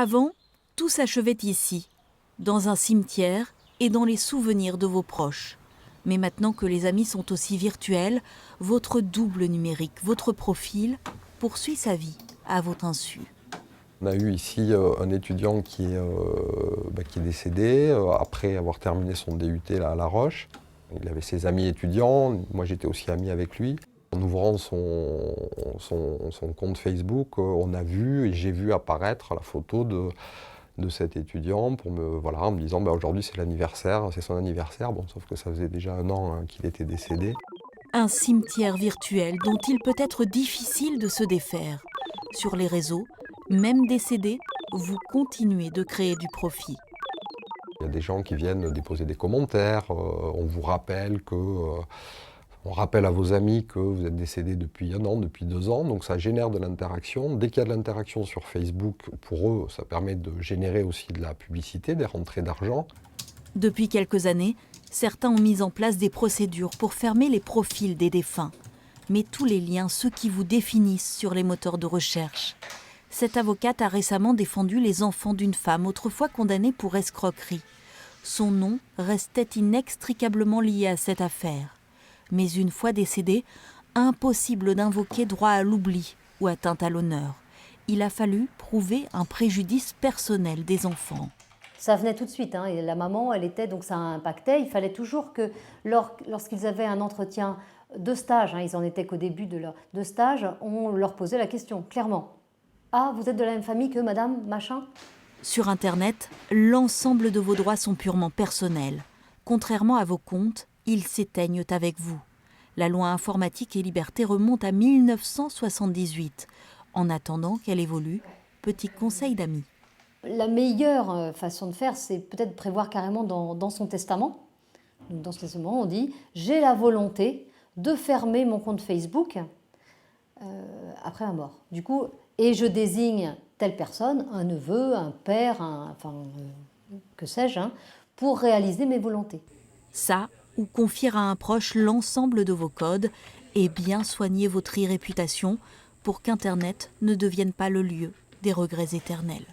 Avant, tout s'achevait ici, dans un cimetière et dans les souvenirs de vos proches. Mais maintenant que les amis sont aussi virtuels, votre double numérique, votre profil, poursuit sa vie à votre insu. On a eu ici un étudiant qui est décédé après avoir terminé son DUT là, à La Roche. Il avait ses amis étudiants, moi j'étais aussi ami avec lui. En ouvrant son compte Facebook, on a vu et j'ai vu apparaître la photo de cet étudiant en me disant aujourd'hui c'est l'anniversaire, c'est son anniversaire. Bon, sauf que ça faisait déjà 1 an qu'il était décédé. Un cimetière virtuel dont il peut être difficile de se défaire. Sur les réseaux, même décédés, vous continuez de créer du profit. Il y a des gens qui viennent déposer des commentaires, on vous rappelle on rappelle à vos amis que vous êtes décédé depuis 1 an, depuis 2 ans, donc ça génère de l'interaction. Dès qu'il y a de l'interaction sur Facebook, pour eux, ça permet de générer aussi de la publicité, des rentrées d'argent. Depuis quelques années, certains ont mis en place des procédures pour fermer les profils des défunts. Mais tous les liens, ceux qui vous définissent sur les moteurs de recherche. Cette avocate a récemment défendu les enfants d'une femme autrefois condamnée pour escroquerie. Son nom restait inextricablement lié à cette affaire. Mais une fois décédé, impossible d'invoquer droit à l'oubli ou atteinte à l'honneur. Il a fallu prouver un préjudice personnel des enfants. Ça venait tout de suite, hein, et la maman, donc ça impactait. Il fallait toujours que lorsqu'ils avaient un entretien de stage, hein, ils en étaient qu'au début de stage, on leur posait la question, clairement. « Ah, vous êtes de la même famille que madame machin ?» Sur Internet, l'ensemble de vos droits sont purement personnels. Contrairement à vos comptes, ils s'éteignent avec vous. La loi informatique et liberté remonte à 1978. En attendant qu'elle évolue, petit conseil d'amis. La meilleure façon de faire, c'est peut-être prévoir carrément dans son testament. Donc dans ce testament, on dit « J'ai la volonté de fermer mon compte Facebook après ma mort. » Du coup, et je désigne telle personne, un neveu, un père, que sais-je, hein, pour réaliser mes volontés. Ça, ou confier à un proche l'ensemble de vos codes et bien soigner votre e-réputation pour qu'Internet ne devienne pas le lieu des regrets éternels.